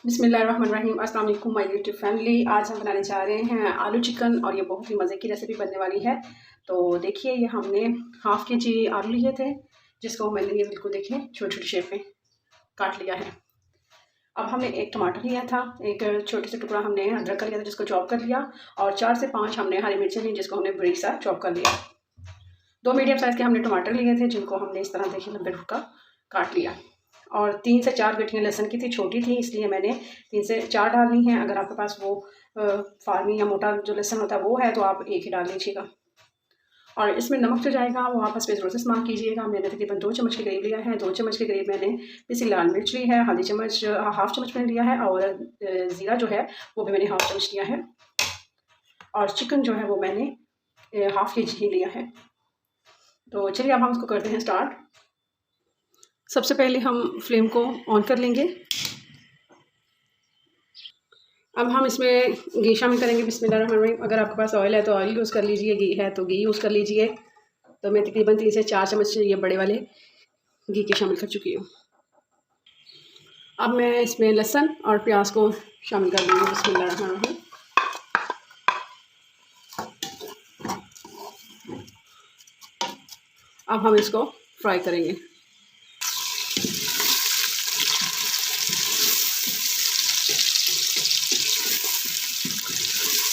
बिस्मिल्लाहिर्रहमानिर्रहीम। अस्सलाम वालेकुम माय यूट्यूब फैमिली। आज हम बनाने जा रहे हैं आलू चिकन और ये बहुत ही मज़े की रेसिपी बनने वाली है। तो देखिए ये हमने हाफ़ के जी आलू लिए थे, जिसको मैंने ये बिल्कुल देखिए छोटी छोटी शेप में काट लिया है। अब हमने एक टमाटर लिया था, एक छोटे से टुकड़ा हमने अदरक का लिया था जिसको चॉप कर लिया, और 4 से 5 हमने हरी मिर्चें ली जिसको हमने बारीक सा चॉप कर लिया। 2 मीडियम साइज़ के हमने टमाटर लिए थे जिनको हमने इस तरह देखिए लंबे का काट लिया, और 3 से 4 गठियाँ लहसुन की थी, छोटी थी इसलिए मैंने 3 से 4 डालनी है। अगर आपके पास वो फार्मी या मोटा जो लहसुन होता है वो है तो आप एक ही डाल लीजिएगा। और इसमें नमक जो जाएगा वो आप इसमें ज़रूर से इस्तेमाल कीजिएगा। मैंने तकरीबन 2 चम्मच के करीब लिया है। 2 चम्मच के करीब मैंने पिसी लाल मिर्च ली है, आधी चम्मच हाफ़ चम्मच मैंने लिया है, और ज़ीरा जो है वो भी मैंने हाफ़ चम्मच लिया है, और चिकन जो है वो मैंने हाफ़ kg ही लिया है। तो चलिए अब हम इसको करते हैं स्टार्ट। सबसे पहले हम फ्लेम को ऑन कर लेंगे। अब हम इसमें घी शामिल करेंगे। बिस्मिल्लाहिर्रहमानिर्रहीम। अगर आपके पास ऑयल है तो ऑयल यूज़ कर लीजिए, घी है तो घी यूज़ कर लीजिए। तो मैं तकरीबन 3 से 4 चम्मच ये बड़े वाले घी के शामिल कर चुकी हूँ। अब मैं इसमें लहसुन और प्याज को शामिल कर दूँगी। बिस्मिल्लाहिर्रहमानिर्रहीम। अब हम इसको फ्राई करेंगे।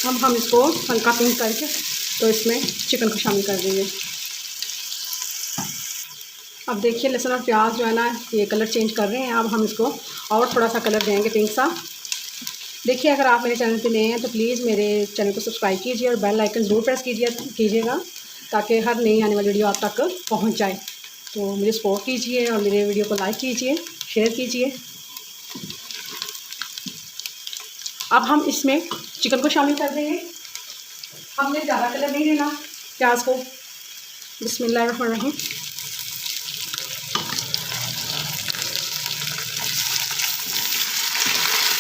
अब हम इसको हल्का पिंक करके तो इसमें चिकन को शामिल कर देंगे। अब देखिए लहसुन और प्याज जो है ना ये कलर चेंज कर रहे हैं। अब हम इसको और थोड़ा सा कलर देंगे पिंक सा। देखिए अगर आप मेरे चैनल पे नए हैं तो प्लीज़ मेरे चैनल को सब्सक्राइब कीजिए और बेल आइकन ज़रूर प्रेस कीजिएगा ताकि हर नई आने वाली वीडियो आप तक पहुंच जाए। तो मुझे सपोर्ट कीजिए और मेरे वीडियो को लाइक कीजिए, शेयर कीजिए। अब हम इसमें चिकन को शामिल कर देंगे। हमने ज़्यादा कलर नहीं देना प्याज को। बिस्मिल्लाहिर्रहमानिर्रहीम।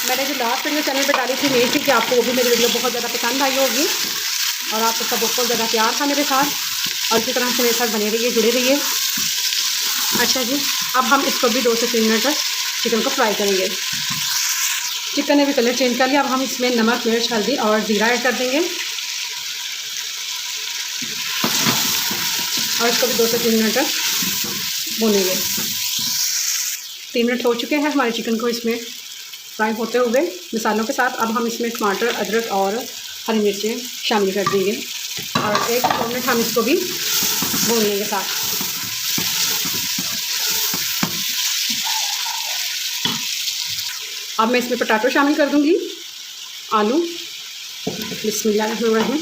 मैंने जो लास्ट वीडियो चैनल पे डाली थी उम्मीद थी कि आपको वो भी मेरी वीडियो बहुत ज़्यादा पसंद आई होगी, और आप सबका बहुत ज़्यादा प्यार था मेरे साथ, और इसी तरह से मेरे साथ बने रहिए, जुड़े रहिए। अच्छा जी, अब हम इसको भी 2 से 3 मिनट तक चिकन को फ्राई करेंगे। चिकन ने भी कलर चेंज कर लिया। अब हम इसमें नमक, मिर्च, हल्दी और ज़ीरा ऐड कर देंगे, और इसको भी 2 से 3 मिनट तक भूनेंगे। 3 मिनट हो चुके हैं हमारे चिकन को इसमें फ्राई होते हुए मसालों के साथ। अब हम इसमें टमाटर, अदरक और हरी मिर्चें शामिल कर देंगे, और 1 से 2 मिनट हम इसको भी भून लेंगे साथ। अब मैं इसमें पोटैटो शामिल कर दूंगी, आलू। बिस्मिल्लाहिर्रहमानिर्रहीम।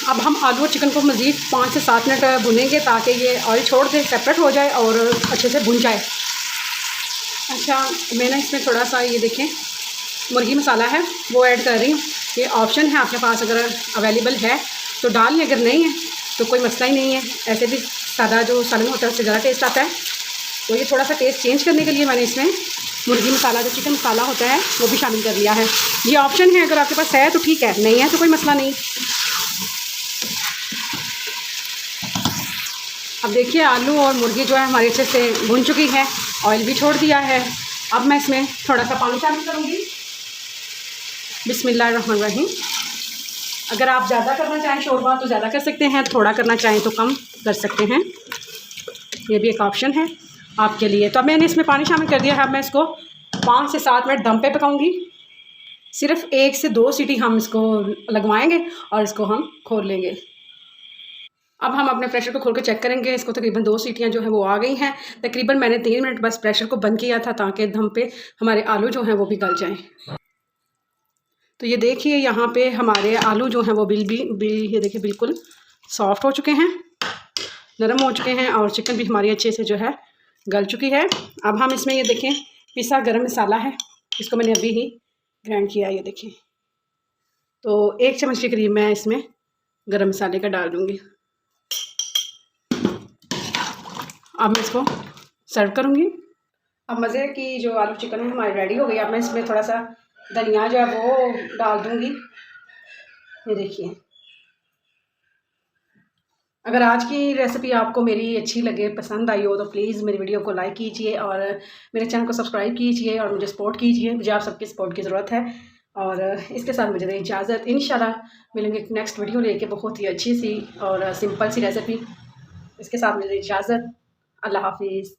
अब हम आलू और चिकन को मज़ीद 5 से 7 मिनट भुनेंगे ताकि ये ऑयल छोड़ दे, सेपरेट हो जाए और अच्छे से भुन जाए। अच्छा, मैंने इसमें थोड़ा सा ये देखें मुर्गी मसाला है वो ऐड कर रही हूँ। ये ऑप्शन है, आपके पास अगर अवेलेबल है तो डाल लें, अगर नहीं है तो कोई मसला ही नहीं है। ऐसे भी सादा जो सालन होता है उससे ज़्यादा टेस्ट आता है। तो ये थोड़ा सा टेस्ट चेंज करने के लिए मैंने इसमें मुर्गी मसाला जो चिकन मसाला होता है वो भी शामिल कर लिया है। ये ऑप्शन है, अगर आपके पास है तो ठीक है, नहीं है तो कोई मसला नहीं। अब देखिए आलू और मुर्गी जो है हमारी अच्छे से भुन चुकी है, ऑयल भी छोड़ दिया है। अब मैं इसमें थोड़ा सा पानी शामिल करूँगी। बिस्मिल्लाहिर्रहमानिर्रहीम। अगर आप ज़्यादा करना चाहें शोरबा तो ज़्यादा कर सकते हैं, थोड़ा करना चाहें तो कम कर सकते हैं, ये भी एक ऑप्शन है आपके लिए। तो अब मैंने इसमें पानी शामिल कर दिया है। अब मैं इसको 5 से 7 मिनट दम पे पकाऊंगी। सिर्फ 1 से 2 सीटी हम इसको लगवाएंगे और इसको हम खोल लेंगे। अब हम अपने प्रेशर को खोल कर चेक करेंगे। इसको तकरीबन 2 सीटियाँ जो हैं वो आ गई हैं। तकरीबन मैंने 3 मिनट बस प्रेशर को बंद किया था ताकि दम पे हमारे आलू जो हैं वो भी गल जाएँ। तो ये देखिए यहाँ पे हमारे आलू जो हैं वो ये देखिए बिल्कुल सॉफ्ट हो चुके हैं, नरम हो चुके हैं, और चिकन भी हमारी अच्छे से जो है गल चुकी है। अब हम इसमें ये देखें पिसा गरम मसाला है, इसको मैंने अभी ही ग्राइंड किया है, ये देखिए। तो 1 चम्मच के करीब मैं इसमें गरम मसाले का डाल दूँगी। अब मैं इसको सर्व करूँगी। अब मज़े की जो आलू चिकन है हमारी रेडी हो गई। अब मैं इसमें थोड़ा सा धनिया जो है वो डाल दूँगी, ये देखिए। अगर आज की रेसिपी आपको मेरी अच्छी लगे, पसंद आई हो, तो प्लीज़ मेरी वीडियो को लाइक कीजिए और मेरे चैनल को सब्सक्राइब कीजिए और मुझे सपोर्ट कीजिए। मुझे आप सबकी सपोर्ट की ज़रूरत है। और इसके साथ मुझे दें इजाज़त। इंशाल्लाह मिलेंगे एक नेक्स्ट वीडियो लेके, बहुत ही अच्छी सी और सिंपल सी रेसिपी। इसके साथ मुझे दें इजाज़त। अल्लाह हाफ़िज़।